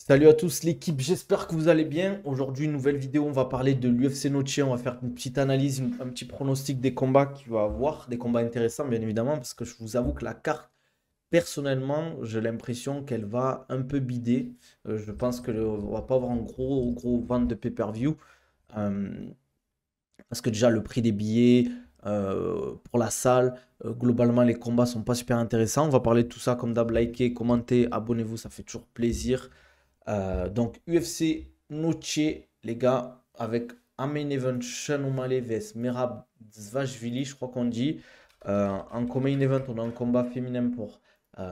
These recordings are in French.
Salut à tous l'équipe, j'espère que vous allez bien. Aujourd'hui, une nouvelle vidéo, on va parler de l'UFC Noche, on va faire une petite analyse, un petit pronostic des combats qu'il va avoir, des combats intéressants bien évidemment, parce que je vous avoue que la carte, personnellement, j'ai l'impression qu'elle va un peu bider. Je pense que on va pas avoir un gros vente de pay-per-view, euh, parce que déjà le prix des billets pour la salle, globalement les combats sont pas super intéressants. On va parler de tout ça comme d'hab, likez, commentez, abonnez-vous, ça fait toujours plaisir. Donc UFC Noche, les gars, avec un main event Sean O'Malley vs Merab Dvalishvili, je crois qu'on dit. En co-main event, on a un combat féminin pour on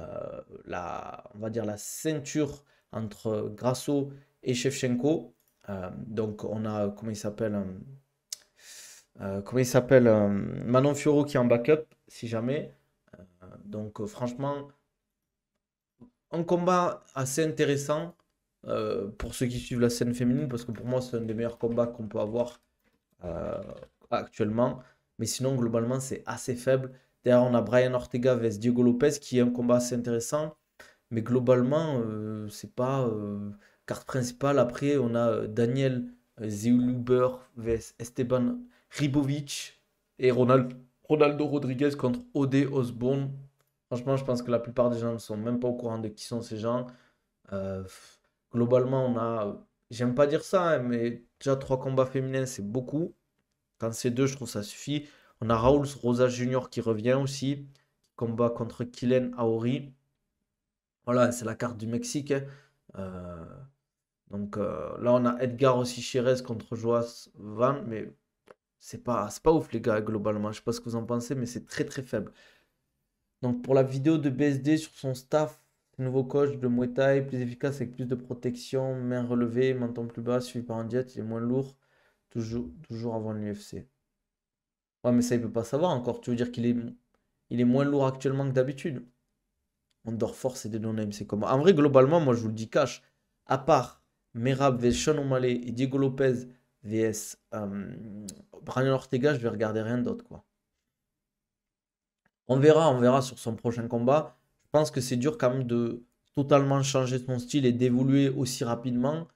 va dire la ceinture entre Grasso et Shevchenko. Donc on a, comment il s'appelle Manon Fiorot qui est en backup, si jamais. Donc franchement, un combat assez intéressant pour ceux qui suivent la scène féminine, parce que pour moi, c'est un des meilleurs combats qu'on peut avoir euh, actuellement. Mais sinon, globalement, c'est assez faible. D'ailleurs, on a Brian Ortega vs Diego Lopez, qui est un combat assez intéressant. Mais globalement, c'est pas carte principale. Après, on a Daniel Zeuber vs Esteban Ribovic et Ronaldo Rodriguez contre Ode Osbourne. Franchement, je pense que la plupart des gens ne sont même pas au courant de qui sont ces gens. Euh, Globalement, on a, j'aime pas dire ça, hein, mais déjà trois combats féminins, c'est beaucoup. Quand c'est deux, je trouve ça suffit. On a Raoul Rosa Junior qui revient aussi, combat contre Kylen Aori. Voilà, c'est la carte du Mexique, hein. Euh, là, on a Edgar aussi Chérez contre Joas Van, mais c'est pas ouf, les gars, globalement. Je sais pas ce que vous en pensez, mais c'est très faible. Donc pour la vidéo de BSD sur son staff, nouveau coach de Muay Thai, plus efficace avec plus de protection, main relevée, menton plus bas, suivi par un jet, il est moins lourd, toujours avant l'UFC. Ouais, mais ça, il peut pas savoir encore. Tu veux dire il est moins lourd actuellement que d'habitude. Ondor Force et des no-names, c'est comment? En vrai, globalement, moi, je vous le dis cash. À part Merab vs Sean O'Malley et Diego Lopez vs Brian Ortega, je vais regarder rien d'autre, quoi. On verra sur son prochain combat. Je pense que c'est dur quand même de totalement changer son style et d'évoluer aussi rapidement.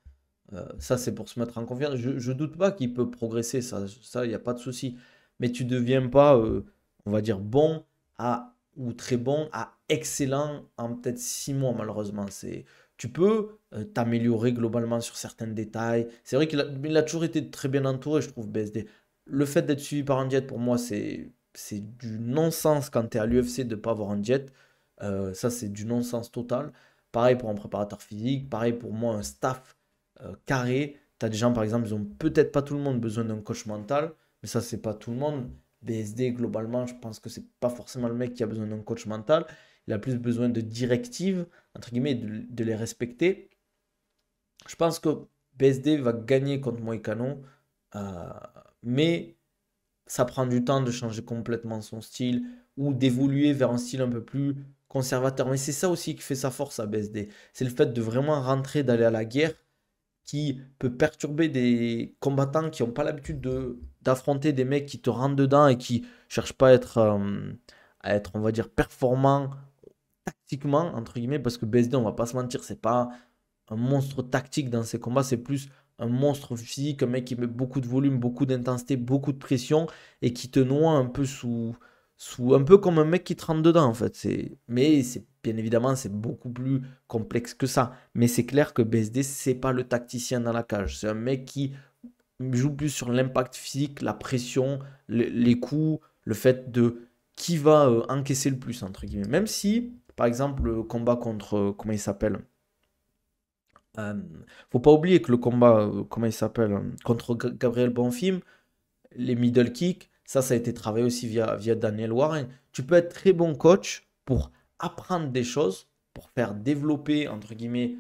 Ça, c'est pour se mettre en confiance. Je doute pas qu'il peut progresser, ça, il n'y a pas de souci. Mais tu ne deviens pas, on va dire, bon ou très bon à excellent en peut-être 6 mois, malheureusement. Tu peux t'améliorer globalement sur certains détails. C'est vrai qu'il a toujours été très bien entouré, je trouve, BSD. Le fait d'être suivi par un jet, pour moi, c'est du non-sens quand tu es à l'UFC de ne pas avoir un jet. Ça, c'est du non-sens total. Pareil pour un préparateur physique, pareil pour moi, un staff carré. Tu as des gens, par exemple, ils ont peut-être pas tout le monde besoin d'un coach mental, mais ça, c'est pas tout le monde. BSD, globalement, je pense que c'est pas forcément le mec qui a besoin d'un coach mental. Il a plus besoin de directives, entre guillemets, de les respecter. Je pense que BSD va gagner contre Moïcano, euh, mais ça prend du temps de changer complètement son style ou d'évoluer vers un style un peu plus conservateur. Mais c'est ça aussi qui fait sa force à BSD. C'est le fait de vraiment rentrer, d'aller à la guerre qui peut perturber des combattants qui n'ont pas l'habitude d'affronter des mecs qui te rentrent dedans et qui cherchent pas à être, on va dire, performants tactiquement, entre guillemets, parce que BSD, on va pas se mentir, c'est pas un monstre tactique dans ses combats, c'est plus un monstre physique, un mec qui met beaucoup de volume, beaucoup d'intensité, beaucoup de pression et qui te noie un peu sous un peu comme un mec qui te rentre dedans en fait. Mais c'est bien évidemment c'est beaucoup plus complexe que ça. Mais c'est clair que BSD c'est pas le tacticien dans la cage, c'est un mec qui joue plus sur l'impact physique, la pression, les coups, le fait de qui va encaisser le plus entre guillemets. Même si par exemple le combat contre comment il s'appelle euh, faut pas oublier que le combat, comment il s'appelle, contre Gabriel Bonfim, les middle kicks, ça a été travaillé aussi via Daniel Warren. Tu peux être très bon coach pour apprendre des choses, pour faire développer, entre guillemets,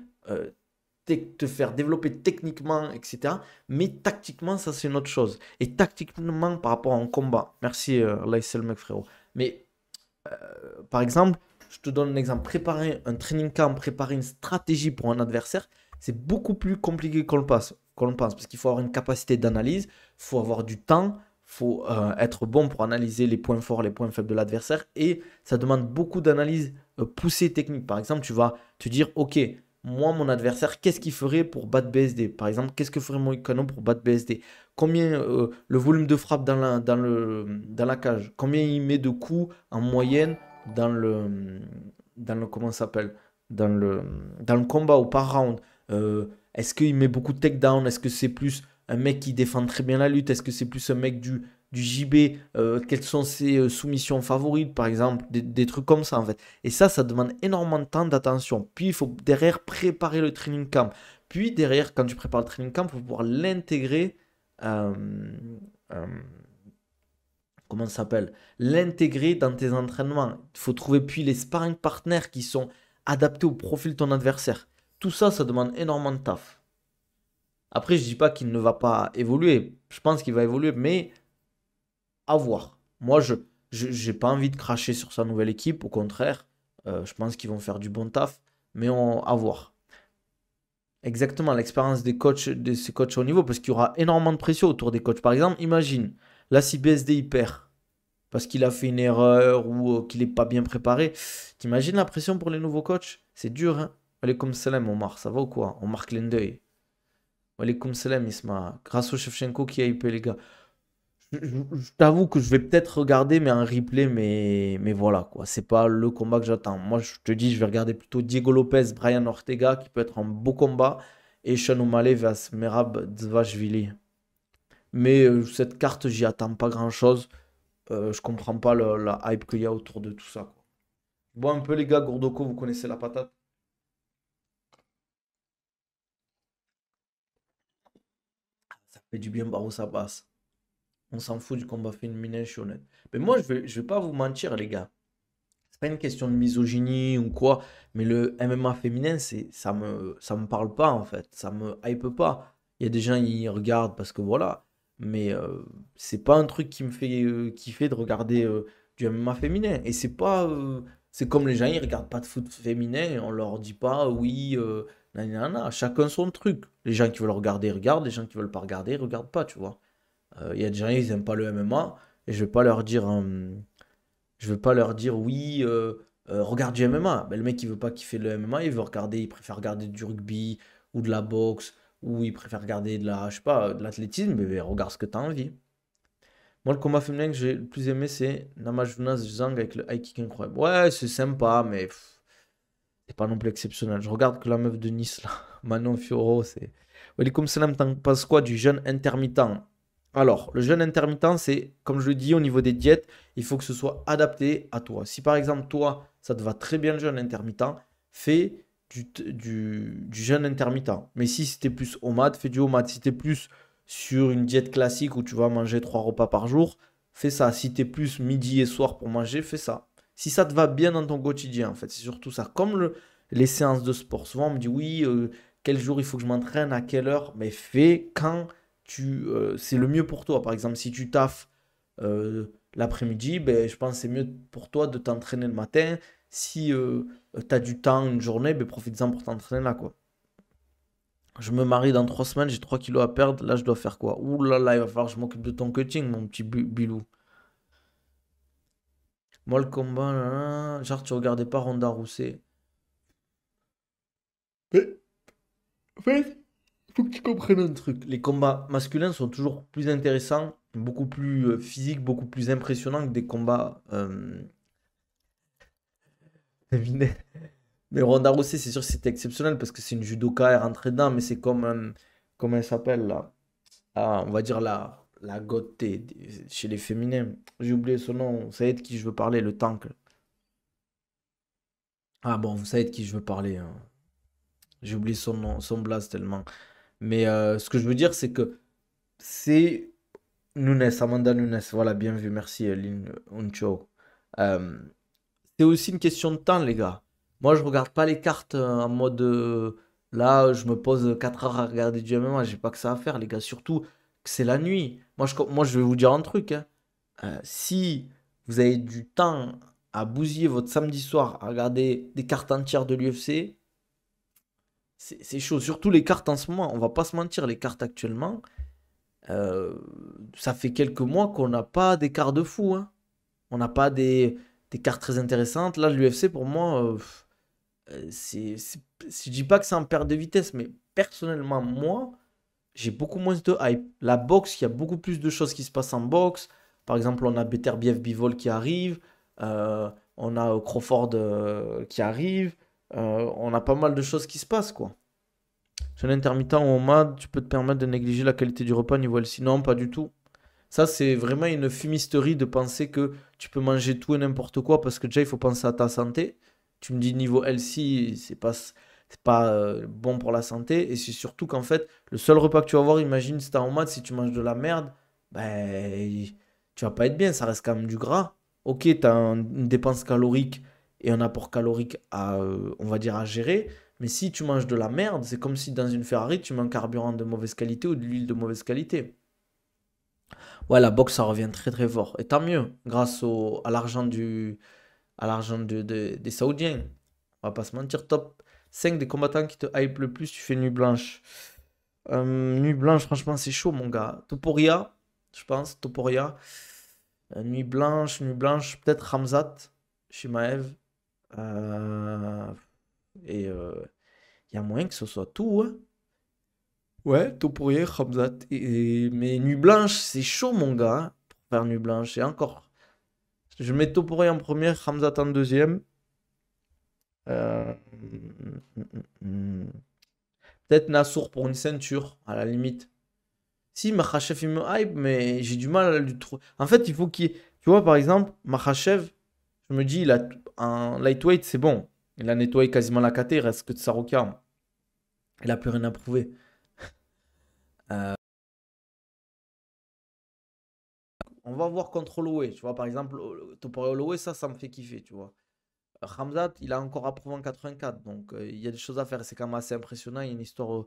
te faire développer techniquement, etc. Mais tactiquement, ça c'est une autre chose. Et tactiquement, par rapport à un combat, merci Laïsel mec frérot. Mais par exemple, je te donne un exemple. Préparer un training camp, préparer une stratégie pour un adversaire, c'est beaucoup plus compliqué qu'on le pense parce qu'il faut avoir une capacité d'analyse, il faut avoir du temps, il faut être bon pour analyser les points forts, les points faibles de l'adversaire et ça demande beaucoup d'analyse poussée technique. Par exemple, tu vas te dire, ok, moi, mon adversaire, qu'est-ce qu'il ferait pour battre BSD? Par exemple, qu'est-ce que ferait Moïcano pour battre BSD? Combien le volume de frappe dans la cage? Combien il met de coups en moyenne comment ça s'appelle? Dans le combat ou par round? Est-ce qu'il met beaucoup de takedown? Est-ce que c'est plus un mec qui défend très bien la lutte? Est-ce que c'est plus un mec du JB? Quelles sont ses soumissions favorites, par exemple? Des trucs comme ça, en fait. Et ça demande énormément de temps, d'attention. Puis, il faut derrière préparer le training camp. Puis, derrière, quand tu prépares le training camp, il faut pouvoir l'intégrer. euh, euh, Comment ça s'appelle? L'intégrer dans tes entraînements. Il faut trouver puis les sparring partners qui sont adaptés au profil de ton adversaire. Tout ça, ça demande énormément de taf. Après, je dis pas qu'il ne va pas évoluer. Je pense qu'il va évoluer, mais à voir. Moi, j'ai pas envie de cracher sur sa nouvelle équipe. Au contraire, je pense qu'ils vont faire du bon taf, mais à voir. Exactement, l'expérience des coachs, de ces coachs au niveau, parce qu'il y aura énormément de pression autour des coachs. Par exemple, imagine, là, si BSD il perd, parce qu'il a fait une erreur ou qu'il n'est pas bien préparé, t'imagines la pression pour les nouveaux coachs? C'est dur, hein? Alaykoum salam, Omar, ça va ou quoi? On marque l'endeuil. Alaykoum salam, Isma. Grâce au Shevchenko qui a hypé, les gars. Je t'avoue que je vais peut-être regarder, mais en replay, mais voilà, quoi. C'est pas le combat que j'attends. Moi, je te dis, je vais regarder plutôt Diego Lopez, Brian Ortega, qui peut être un beau combat, et Sean O'Malley vs Merab Dvalishvili. Mais cette carte, j'y attends pas grand-chose. Je comprends pas la hype qu'il y a autour de tout ça, quoi. Bon, un peu, les gars, Gourdoko, vous connaissez la patate? Ça fait du bien, Barreau, ça passe. On s'en fout du combat féminin, je suis honnête. Mais moi, je vais pas vous mentir, les gars. C'est pas une question de misogynie ou quoi, mais le MMA féminin, ça me parle pas en fait, ça me hype pas. Il y a des gens ils regardent parce que voilà, mais c'est pas un truc qui me fait kiffer de regarder du MMA féminin. Et c'est comme les gens ils regardent pas de foot féminin et on leur dit pas oui, nanana, chacun son truc. Les gens qui veulent regarder regardent, les gens qui veulent pas regarder regardent pas, tu vois. Il y a des gens ils aiment pas le MMA et je vais pas leur dire oui, regarde du MMA. Ben, le mec, il veut pas kiffer le MMA, il préfère regarder du rugby ou de la boxe, ou il préfère regarder je sais pas, de l'athlétisme, mais ben, regarde ce que tu as envie. Moi, le combat féminin que j'ai le plus aimé, c'est Namajunas Zhang avec le high kick incroyable. Ouais, c'est sympa, mais c'est pas non plus exceptionnel. Je regarde que la meuf de Nice, là, Manon Fiorot, c'est. Walikum salam, t'en penses quoi du jeûne intermittent? Alors, le jeûne intermittent, c'est, comme je le dis, au niveau des diètes, il faut que ce soit adapté à toi. Si par exemple, toi, ça te va très bien le jeûne intermittent, fais du jeûne intermittent. Mais si c'était plus OMAD, fais du OMAD. Si t'es plus sur une diète classique où tu vas manger 3 repas par jour, fais ça. Si t'es plus midi et soir pour manger, fais ça. Si ça te va bien dans ton quotidien, en fait, c'est surtout ça. Comme les séances de sport. Souvent, on me dit oui, quel jour il faut que je m'entraîne, à quelle heure. Mais fais quand c'est le mieux pour toi. Par exemple, si tu taffes l'après-midi, ben, je pense que c'est mieux pour toi de t'entraîner le matin. Si tu as du temps, une journée, ben, profites-en pour t'entraîner là, quoi. Je me marie dans 3 semaines, j'ai 3 kilos à perdre. Là, je dois faire quoi? Ouh là là, il va falloir que je m'occupe de ton cutting, mon petit bilou. Moi, le combat, là, là, genre, tu regardais pas Ronda Rousset. Mais, en fait, il faut que tu comprennes un truc. Les combats masculins sont toujours plus intéressants, beaucoup plus physiques, beaucoup plus impressionnants que des combats féminins. Mais Ronda Rousey, c'est sûr que c'était exceptionnel parce que c'est une judoka, elle rentrait dedans, mais c'est comme, comment elle s'appelle là? Ah, on va dire la goth chez les féminins. J'ai oublié son nom. Vous savez de qui je veux parler, le tank. Ah bon, vous savez de qui je veux parler, hein. J'ai oublié son nom, son blaze tellement. Mais ce que je veux dire, c'est que c'est Nunes, Amanda Nunes. Voilà, bien vu, merci Lin Uncho. Euh, c'est aussi une question de temps, les gars. Moi, je regarde pas les cartes en mode là, je me pose 4 heures à regarder du MMA. J'ai pas que ça à faire, les gars. Surtout que c'est la nuit. Moi, je vais vous dire un truc, hein. Si vous avez du temps à bousiller votre samedi soir à regarder des cartes entières de l'UFC, c'est chaud. Surtout les cartes en ce moment. On va pas se mentir, les cartes actuellement, euh, ça fait quelques mois qu'on n'a pas des cartes de fou, hein. On n'a pas des cartes très intéressantes. Là, l'UFC, pour moi, Je dis pas que c'est en perte de vitesse, mais personnellement, moi, j'ai beaucoup moins de hype. La boxe, il y a beaucoup plus de choses qui se passent en boxe. Par exemple, on a Beterbiev Bivol qui arrive, on a Crawford qui arrive, on a pas mal de choses qui se passent, quoi. Jeûne intermittent ou OMAD, tu peux te permettre de négliger la qualité du repas niveau LC. Non, pas du tout. Ça, c'est vraiment une fumisterie de penser que tu peux manger tout et n'importe quoi parce que déjà, il faut penser à ta santé. Tu me dis niveau healthy, c'est pas bon pour la santé. Et c'est surtout qu'en fait, le seul repas que tu vas avoir, imagine, si t'es en maths, si tu manges de la merde, ben, tu vas pas être bien. Ça reste quand même du gras. Ok, tu as une dépense calorique et un apport calorique on va dire, à gérer. Mais si tu manges de la merde, c'est comme si dans une Ferrari, tu mets un carburant de mauvaise qualité ou de l'huile de mauvaise qualité. Ouais, la boxe, ça revient très très fort. Et tant mieux, grâce à l'argent des Saoudiens. On va pas se mentir, top 5 des combattants qui te hype le plus, tu fais nuit blanche. Nuit blanche, franchement, c'est chaud, mon gars. Toporia, je pense, Toporia. Nuit blanche, peut-être Ramzat, Shimaev. Et il y a moyen que ce soit tout, hein. Ouais, Toporia, Ramzat. Mais nuit blanche, c'est chaud, mon gars, hein, pour faire nuit blanche. Et encore. Je mets Toporia en première, Ramzat en deuxième. Euh, Peut-être Nassour pour une ceinture, à la limite. Si, Makhachev, il me hype, mais j'ai du mal à lui trouver. En fait, il faut qu'il. Tu vois, par exemple, Makhachev, je me dis, il a un lightweight, c'est bon. Il a nettoyé quasiment la KT, il reste que de Sarokia. Il a plus rien à prouver. Euh, on va voir contre Holloway. Tu vois, par exemple, Topuria Holloway, ça me fait kiffer, tu vois. Khamzat, il a encore à prouver en 84, donc il y a des choses à faire. C'est quand même assez impressionnant. Il y a une histoire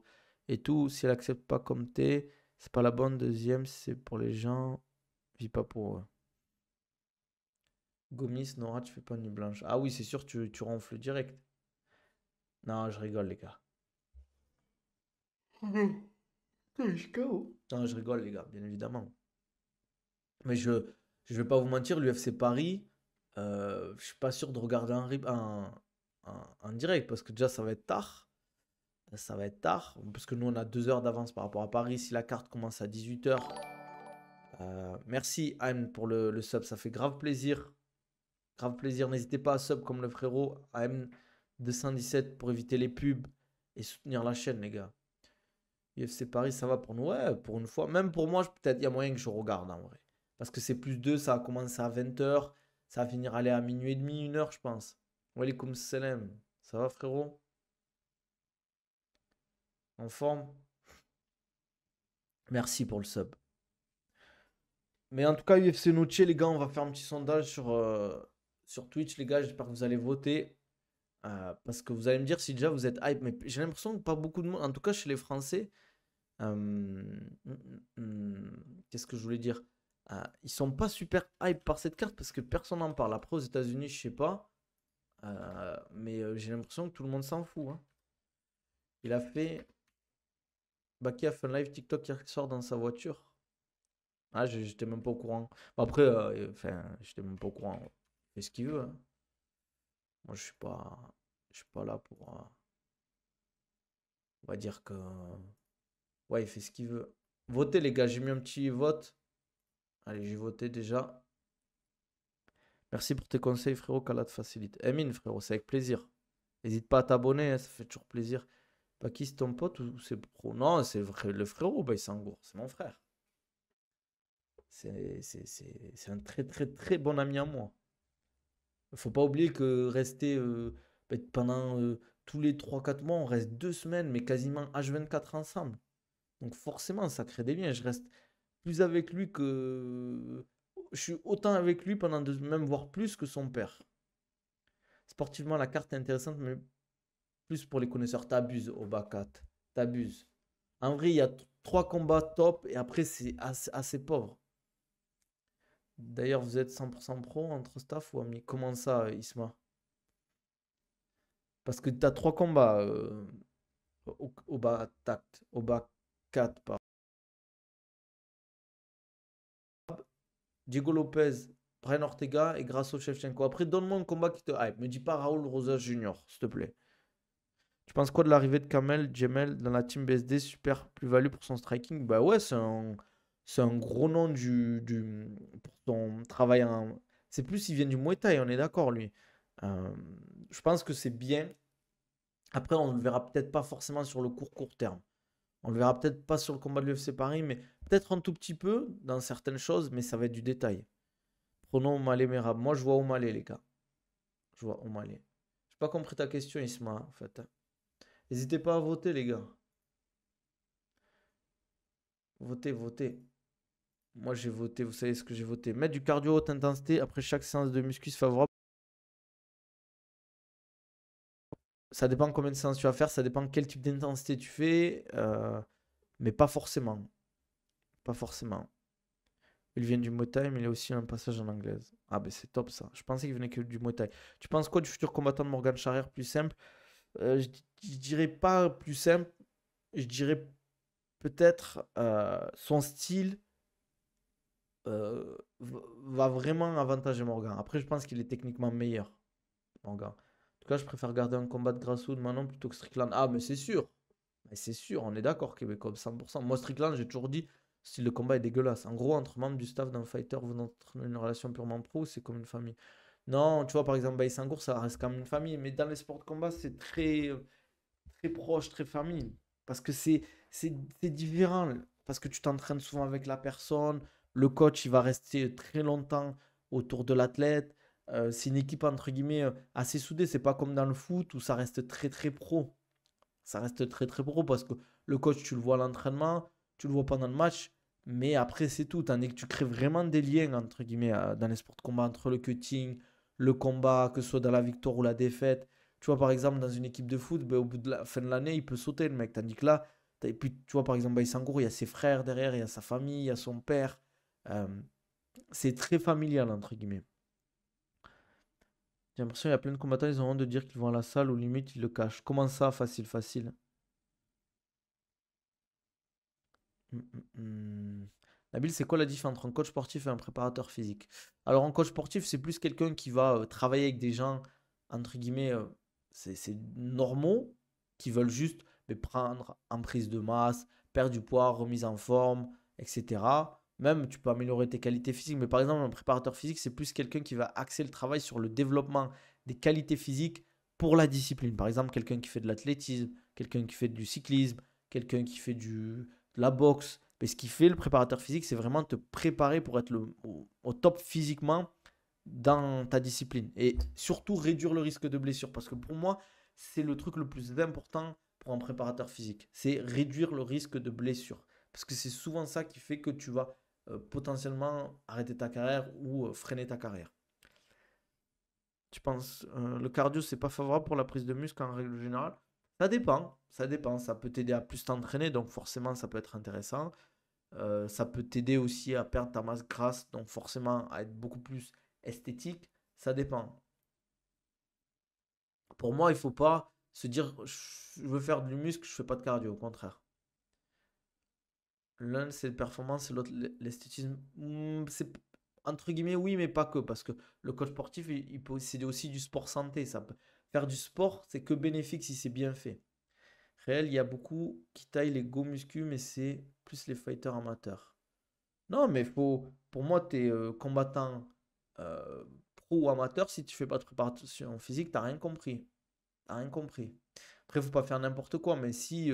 et tout. Si elle accepte pas comme t'es, c'est pas la bonne. Deuxième, c'est pour les gens, vis pas pour eux. Gomis, Nora, tu fais pas nuit blanche. Ah oui, c'est sûr, tu ronfles direct. Non, je rigole, les gars. Non, je rigole, les gars, bien évidemment. Mais je vais pas vous mentir, l'UFC Paris, je suis pas sûr de regarder en direct parce que déjà, ça va être tard. Ça va être tard, parce que nous on a 2 heures d'avance par rapport à Paris. Si la carte commence à 18 h. Merci Anne pour le sub, ça fait grave plaisir. Grave plaisir. N'hésitez pas à sub comme le frérot AM217 pour éviter les pubs et soutenir la chaîne, les gars. UFC Paris, ça va pour nous. Ouais, pour une fois. Même pour moi, peut-être il y a moyen que je regarde en vrai. Parce que c'est +2, ça a commencé à 20 h. Ça va finir aller à minuit et demi, 1 h, je pense. Walaikum salam. Ça va, frérot? En forme? Merci pour le sub. Mais en tout cas, UFC Noche, les gars, on va faire un petit sondage sur Twitch, les gars. J'espère que vous allez voter. Parce que vous allez me dire si déjà vous êtes hype. Mais j'ai l'impression que pas beaucoup de monde, en tout cas chez les Français, qu'est-ce que je voulais dire? Ils sont pas super hype par cette carte parce que personne n'en parle. Après, aux États-Unis, je sais pas. Mais j'ai l'impression que tout le monde s'en fout, hein. Il a fait. Baki a fait un live TikTok hier soir dans sa voiture. Ah, j'étais même pas au courant. Bon, après, enfin, j'étais même pas au courant. Il fait ce qu'il veut, hein. Moi, je suis pas là pour. On va dire que. Ouais, il fait ce qu'il veut. Votez, les gars. J'ai mis un petit vote. Allez, j'ai voté déjà. Merci pour tes conseils, frérot. Qu'Allah te facilite. Emine, frérot, c'est avec plaisir. N'hésite pas à t'abonner, hein, ça fait toujours plaisir. Pas qui c'est ton pote ou c'est pro? Non, c'est le frérot, bah, il s'engourde. C'est mon frère. C'est un très, très, très bon ami à moi. Faut pas oublier que rester pendant tous les 3 4 mois, on reste 2 semaines, mais quasiment H24 ensemble. Donc forcément, ça crée des liens. Je reste plus avec lui que. Je suis autant avec lui pendant même voire plus que son père. Sportivement, la carte est intéressante, mais plus pour les connaisseurs. T'abuses, Obakat. T'abuses. En vrai, il y a 3 combats top et après, c'est assez pauvre. D'ailleurs, vous êtes 100% pro entre staff ou amis? Comment ça, Isma? Parce que tu as 3 combats au bas tact, au bas 4 par Diego Lopez, Brian Ortega et Grasso Shevchenko. Après, donne-moi un combat qui te hype. Me dis pas Raoul Rosas Junior, s'il te plaît. Tu penses quoi de l'arrivée de Kamel Jemel dans la team BSD? Super plus-value pour son striking. Bah ouais, c'est un gros nom pour son travail en. C'est plus, il vient du Muay Thai, on est d'accord, lui. Euh, je pense que c'est bien. Après, on ne le verra peut-être pas forcément sur le court terme. On le verra peut-être pas sur le combat de l'UFC Paris, mais peut-être un tout petit peu dans certaines choses, mais ça va être du détail. Prenons O'Malley Merab. Moi, je vois O'Malley, les gars. Je vois O'Malley. J'ai pas compris ta question, Isma, en fait. N'hésitez pas à voter, les gars. Votez, votez. Moi, j'ai voté. Vous savez ce que j'ai voté. Mettre du cardio haute intensité après chaque séance de muscu favorable. Ça dépend combien de séances tu vas faire. Ça dépend quel type d'intensité tu fais. Mais pas forcément. Pas forcément. Il vient du Muay Thai, mais il a aussi un passage en anglaise. Ah, ben c'est top ça. Je pensais qu'il venait que du Muay Thai. Tu penses quoi du futur combattant de Morgan Charrière plus simple? Je dirais pas plus simple. Je dirais peut-être son style va vraiment avantager Morgan. Après, je pense qu'il est techniquement meilleur, Morgan. En tout cas, je préfère garder un combat de Grasso de Manon plutôt que Strickland. Ah, mais c'est sûr. Mais c'est sûr, on est d'accord, Québécois, 100%. Moi, Strickland, j'ai toujours dit, si le combat est dégueulasse. En gros, entre membres du staff d'un fighter venant d'une relation purement pro, c'est comme une famille. Non, tu vois, par exemple, Baïsangour, ça reste comme une famille. Mais dans les sports de combat, c'est très proche, très famille. Parce que c'est différent. Parce que tu t'entraînes souvent avec la personne. Le coach, il va rester très longtemps autour de l'athlète. C'est une équipe, entre guillemets, assez soudée. C'est pas comme dans le foot où ça reste très pro. Ça reste très pro parce que le coach, tu le vois à l'entraînement, tu le vois pendant le match. Mais après, c'est tout. Tandis que tu crées vraiment des liens, entre guillemets, dans les sports de combat entre le cutting, le combat, que ce soit dans la victoire ou la défaite. Tu vois, par exemple, dans une équipe de foot, ben, au bout de la fin de l'année, il peut sauter, le mec. Tandis que là, et puis, tu vois, par exemple, Baïsangour, il y a ses frères derrière, il y a sa famille, il y a son père. Euh, c'est très familial, entre guillemets. J'ai l'impression qu'il y a plein de combattants, ils ont honte de dire qu'ils vont à la salle ou limite ils le cachent. Comment ça, facile, facile? Hum, hum, hum. Nabil, c'est quoi la différence entre un coach sportif et un préparateur physique? Alors, un coach sportif, c'est plus quelqu'un qui va travailler avec des gens, entre guillemets, c'est normaux, qui veulent juste mais, prendre en prise de masse, perdre du poids, remise en forme, etc. Même, tu peux améliorer tes qualités physiques, mais par exemple, un préparateur physique, c'est plus quelqu'un qui va axer le travail sur le développement des qualités physiques pour la discipline. Par exemple, quelqu'un qui fait de l'athlétisme, quelqu'un qui fait du cyclisme, quelqu'un qui fait de la boxe. Mais ce qui fait le préparateur physique, c'est vraiment te préparer pour être au top physiquement dans ta discipline. Et surtout réduire le risque de blessure. Parce que pour moi, c'est le truc le plus important pour un préparateur physique. C'est réduire le risque de blessure. Parce que c'est souvent ça qui fait que tu vas potentiellement arrêter ta carrière ou freiner ta carrière. Tu penses, le cardio, c'est pas favorable pour la prise de muscle en règle générale? Ça dépend, ça dépend. Ça peut t'aider à plus t'entraîner, donc forcément, ça peut être intéressant. Ça peut t'aider aussi à perdre ta masse grasse, donc forcément à être beaucoup plus esthétique. Ça dépend. Pour moi, il faut pas se dire je veux faire du muscle, je fais pas de cardio. Au contraire. L'un, c'est la performance et l'autre, l'esthétisme. C'est entre guillemets oui, mais pas que. Parce que le coach sportif, il peut posséder aussi du sport santé. Faire du sport, c'est que bénéfique si c'est bien fait. Réel, il y a beaucoup qui taillent les go muscu, mais c'est plus les fighters amateurs. Non, mais pour moi, tu es combattant pro ou amateur. Si tu fais pas de préparation physique, t'as rien compris. T'as rien compris. Après, faut pas faire n'importe quoi. Mais si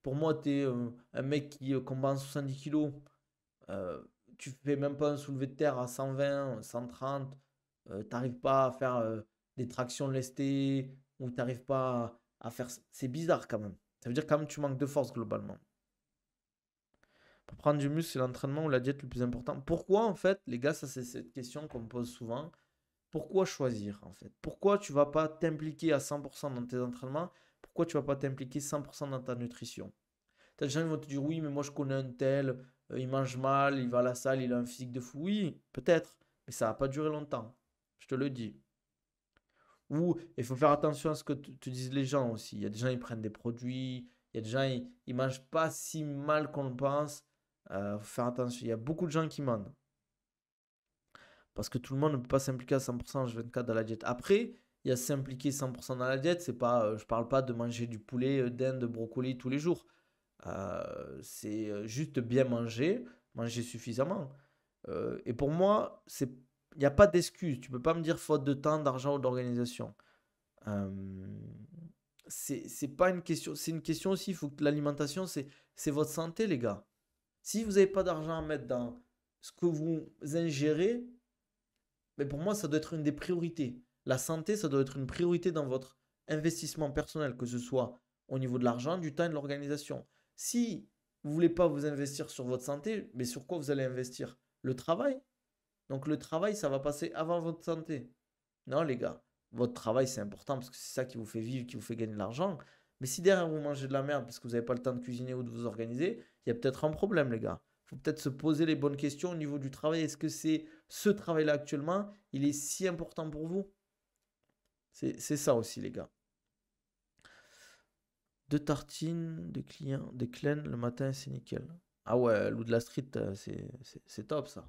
pour moi, tu es un mec qui combat en 70 kilos, euh, tu fais même pas un soulevé de terre à 120, 130, t'arrives pas à faire des tractions lestées ou t'arrives pas à faire. C'est bizarre quand même. Ça veut dire quand même que tu manques de force globalement. Pour prendre du muscle, c'est l'entraînement ou la diète le plus important. Pourquoi en fait, les gars, ça c'est cette question qu'on me pose souvent. Pourquoi choisir en fait? Pourquoi tu vas pas t'impliquer à 100% dans tes entraînements? Pourquoi tu vas pas t'impliquer 100% dans ta nutrition? T'as des gens qui vont te dire oui, mais moi je connais un tel, il mange mal, il va à la salle, il a un physique de fou. Oui, peut-être, mais ça va pas durer longtemps. Je te le dis. Ou il faut faire attention à ce que te disent les gens aussi. Il y a des gens, ils prennent des produits. Il y a des gens, ils mangent pas si mal qu'on le pense. Faut faire attention. Il y a beaucoup de gens qui mentent. Parce que tout le monde ne peut pas s'impliquer à 100% H24 dans la diète. Après, il y a s'impliquer 100% dans la diète. C'est pas, je parle pas de manger du poulet, dinde, de brocoli tous les jours. C'est juste bien manger, manger suffisamment. Et pour moi, il n'y a pas d'excuse. Tu peux pas me dire faute de temps, d'argent ou d'organisation. Euh, c'est pas une question. C'est une question aussi. Il faut que l'alimentation, c'est votre santé, les gars. Si vous n'avez pas d'argent à mettre dans ce que vous ingérez, mais pour moi, ça doit être une des priorités. La santé, ça doit être une priorité dans votre investissement personnel, que ce soit au niveau de l'argent, du temps et de l'organisation. Si vous ne voulez pas vous investir sur votre santé, mais sur quoi vous allez investir? Le travail. Donc le travail, ça va passer avant votre santé. Non, les gars, votre travail, c'est important parce que c'est ça qui vous fait vivre, qui vous fait gagner de l'argent. Mais si derrière vous mangez de la merde parce que vous n'avez pas le temps de cuisiner ou de vous organiser, il y a peut-être un problème, les gars. Il faut peut-être se poser les bonnes questions au niveau du travail. Est-ce que c'est ce travail-là actuellement, il est si important pour vous? C'est ça aussi, les gars. Deux tartines, des clients, des clean le matin, c'est nickel. Ah ouais, loup de la street, c'est top ça.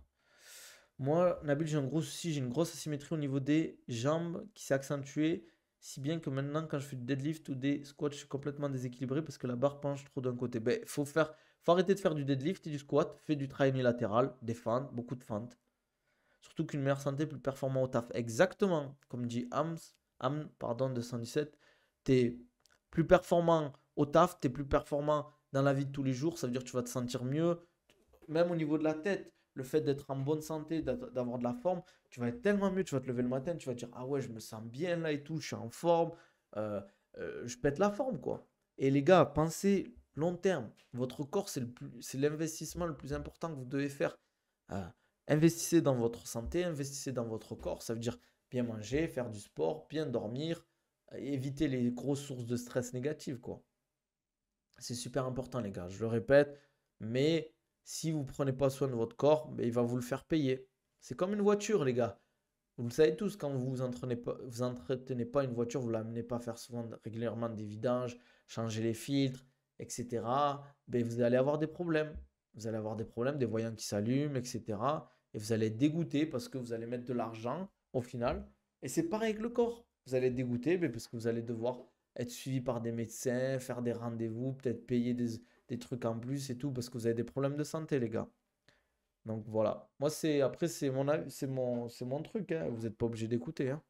Moi, Nabil, j'ai un gros souci, j'ai une grosse asymétrie au niveau des jambes qui s'est accentuée, si bien que maintenant, quand je fais du deadlift ou des squats, je suis complètement déséquilibré parce que la barre penche trop d'un côté. Ben, faut arrêter de faire du deadlift et du squat, fais du trail unilatéral, des fentes, beaucoup de fentes. Surtout qu'une meilleure santé, plus performant au taf. Exactement, comme dit pardon, 217, t'es plus performant au taf, t'es plus performant dans la vie de tous les jours, ça veut dire que tu vas te sentir mieux, même au niveau de la tête, le fait d'être en bonne santé, d'avoir de la forme, tu vas être tellement mieux, tu vas te lever le matin, tu vas te dire, ah ouais, je me sens bien là et tout, je suis en forme, euh, je pète la forme, quoi. Et les gars, pensez long terme. Votre corps, c'est l'investissement le plus important que vous devez faire. Euh, Investissez dans votre santé, investissez dans votre corps. Ça veut dire bien manger, faire du sport, bien dormir, éviter les grosses sources de stress négatives, quoi. C'est super important, les gars. Je le répète, mais si vous ne prenez pas soin de votre corps, ben, il va vous le faire payer. C'est comme une voiture, les gars. Vous le savez tous, quand vous entretenez pas une voiture, vous ne l'amenez pas faire souvent, régulièrement des vidanges, changer les filtres, etc. Ben, vous allez avoir des problèmes. Vous allez avoir des problèmes, des voyants qui s'allument, etc. Et vous allez être dégoûté parce que vous allez mettre de l'argent au final. Et c'est pareil avec le corps. Vous allez être dégoûté ben, parce que vous allez devoir être suivi par des médecins, faire des rendez-vous, peut-être payer des trucs en plus et tout parce que vous avez des problèmes de santé, les gars. Donc voilà. Moi, après, c'est mon truc, hein. Vous n'êtes pas obligé d'écouter, hein.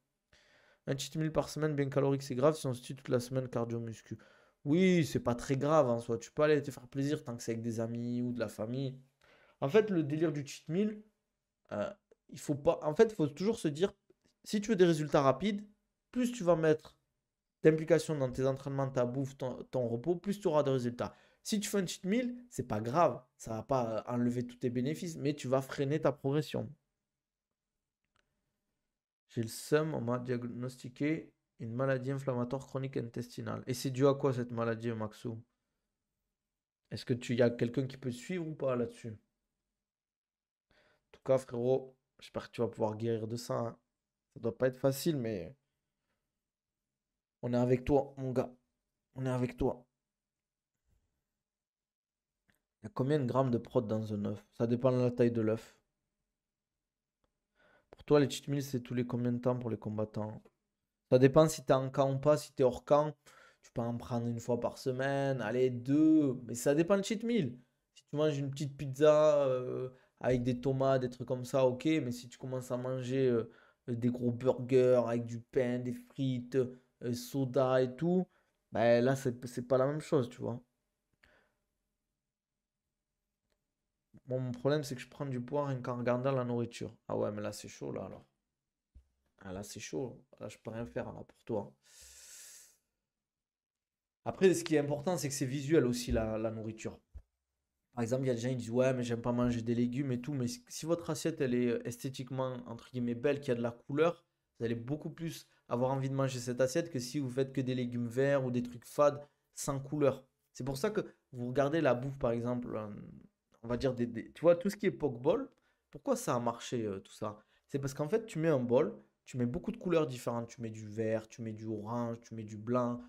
Un cheat meal par semaine bien calorique, c'est grave si on se tue toute la semaine cardio-muscu. Oui, c'est pas très grave en soi. Tu peux aller te faire plaisir tant que c'est avec des amis ou de la famille. En fait, le délire du cheat meal, euh, il faut pas. En fait, il faut toujours se dire, si tu veux des résultats rapides, plus tu vas mettre d'implication dans tes entraînements, ta bouffe, ton repos, plus tu auras de résultats. Si tu fais un cheat meal, c'est pas grave, ça va pas enlever tous tes bénéfices, mais tu vas freiner ta progression. J'ai le seum, on m'a diagnostiqué une maladie inflammatoire chronique intestinale. Et c'est dû à quoi cette maladie, Maxou? Est-ce que tu y a quelqu'un qui peut te suivre ou pas là-dessus? En tout cas, frérot, j'espère que tu vas pouvoir guérir de ça, hein. Ça doit pas être facile, mais on est avec toi, mon gars. On est avec toi. Il y a combien de grammes de prot dans un œuf? Ça dépend de la taille de l'œuf. Pour toi, les cheat meals, c'est tous les combien de temps pour les combattants? Ça dépend si t'es en camp ou pas. Si t'es hors camp, tu peux en prendre une fois par semaine, allez, deux. Mais ça dépend de cheat meal. Si tu manges une petite pizza avec des tomates, des trucs comme ça, ok. Mais si tu commences à manger des gros burgers avec du pain, des frites, soda et tout, ben là, c'est pas la même chose, tu vois. Moi, mon problème, c'est que je prends du poids rien qu'en regardant la nourriture. Ah ouais, mais là, c'est chaud, là, alors. Ah là, c'est chaud. Là, je peux rien faire, là, pour toi. Après, ce qui est important, c'est que c'est visuel aussi, la nourriture. Par exemple, il y a des gens qui disent, ouais, mais j'aime pas manger des légumes et tout. Mais si votre assiette, elle est esthétiquement, entre guillemets, belle, qu'il y a de la couleur, vous allez beaucoup plus avoir envie de manger cette assiette que si vous faites que des légumes verts ou des trucs fades sans couleur. C'est pour ça que vous regardez la bouffe, par exemple, on va dire, tu vois, tout ce qui est pokeball, pourquoi ça a marché, tout ça? C'est parce qu'en fait, tu mets un bol, tu mets beaucoup de couleurs différentes. Tu mets du vert, tu mets du orange, tu mets du blanc,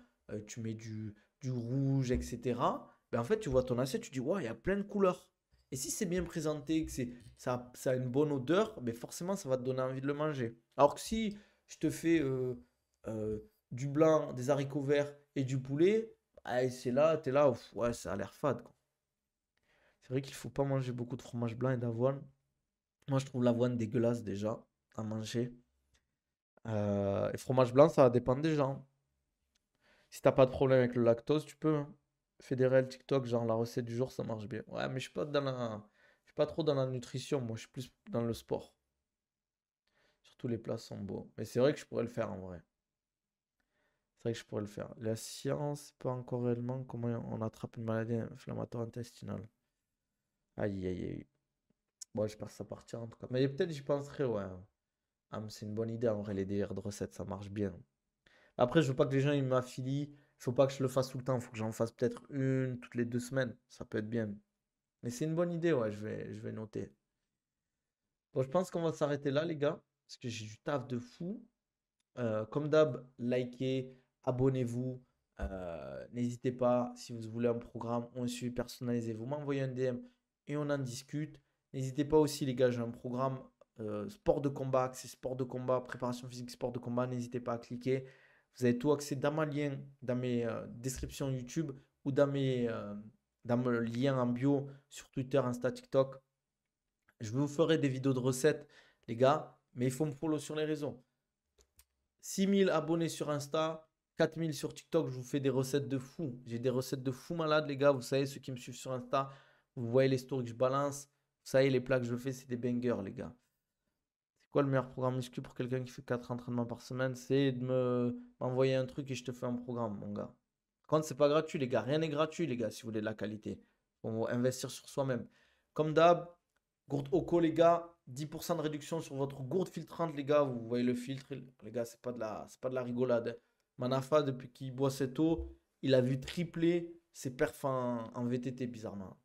tu mets du rouge, etc. Ben en fait, tu vois ton assiette, tu dis, ouais, il y a plein de couleurs. Et si c'est bien présenté, que ça a une bonne odeur, ben forcément, ça va te donner envie de le manger. Alors que si je te fais du blanc, des haricots verts et du poulet, ah, c'est là, t'es là, ouf, ouais, ça a l'air fade, quoi. C'est vrai qu'il faut pas manger beaucoup de fromage blanc et d'avoine. Moi, je trouve l'avoine dégueulasse déjà à manger. Et fromage blanc, ça va dépendre des gens. Si t'as pas de problème avec le lactose, tu peux, hein. Fais des réels TikTok, genre la recette du jour, ça marche bien. Ouais, mais je suis pas trop dans la nutrition, moi, je suis plus dans le sport. Surtout les plats sont beaux. Mais c'est vrai que je pourrais le faire en vrai. C'est vrai que je pourrais le faire. La science, c'est pas encore réellement comment on attrape une maladie inflammatoire intestinale. Aïe, aïe, aïe. Bon, j'espère que ça partira en tout cas. Mais peut-être j'y penserai, ouais. Ah, mais c'est une bonne idée en vrai, les délires de recettes, ça marche bien. Après, je veux pas que les gens ils m'affilient. Il faut pas que je le fasse tout le temps. Il faut que j'en fasse peut-être une toutes les 2 semaines. Ça peut être bien. Mais c'est une bonne idée, ouais. Je vais noter. Bon, je pense qu'on va s'arrêter là, les gars. Parce que j'ai du taf de fou. Comme d'hab, likez, abonnez-vous. N'hésitez pas, si vous voulez un programme ou un suivi personnalisé, vous m'envoyez un DM et on en discute. N'hésitez pas aussi, les gars, j'ai un programme sport de combat, accès sport de combat, préparation physique, sport de combat. N'hésitez pas à cliquer. Vous avez tout accès dans ma lien, dans mes descriptions YouTube ou dans mon lien en bio sur Twitter, Insta, TikTok. Je vous ferai des vidéos de recettes, les gars, mais il faut me follow sur les réseaux. 6 000 abonnés sur Insta, 4 000 sur TikTok, je vous fais des recettes de fou. J'ai des recettes de fou malades, les gars. Vous savez, ceux qui me suivent sur Insta, vous voyez les stories que je balance. Vous savez, les plats que je fais, c'est des bangers, les gars. C'est quoi le meilleur programme muscu pour quelqu'un qui fait 4 entraînements par semaine? C'est de m'envoyer un truc et je te fais un programme, mon gars. Par contre, c'est pas gratuit, les gars. Rien n'est gratuit, les gars, si vous voulez de la qualité. Faut investir sur soi-même. Comme d'hab, gourde Oko, les gars. 10% de réduction sur votre gourde filtrante, les gars. Vous voyez le filtre, les gars, c'est pas de la rigolade, hein. Manafa, depuis qu'il boit cette eau, il a vu tripler ses perfs en VTT, bizarrement.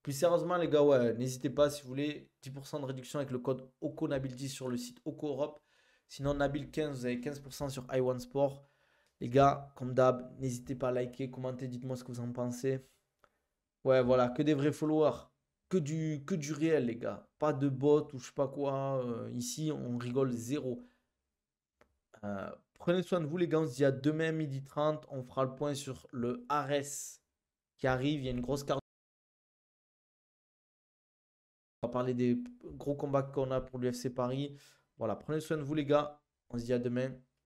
Plus sérieusement, les gars, ouais, n'hésitez pas si vous voulez 10% de réduction avec le code OCONABIL10 sur le site OCO Europe. Sinon, Nabil15, vous avez 15% sur iOne Sport. Les gars, comme d'hab, n'hésitez pas à liker, commenter, dites-moi ce que vous en pensez. Ouais, voilà, que des vrais followers. Que du réel, les gars. Pas de bots ou je sais pas quoi. Ici, on rigole zéro. Prenez soin de vous, les gars. On se dit à demain, 12h30. On fera le point sur le Ares qui arrive. Il y a une grosse carte. On va parler des gros combats qu'on a pour l'UFC Paris. Voilà, prenez soin de vous, les gars. On se dit à demain.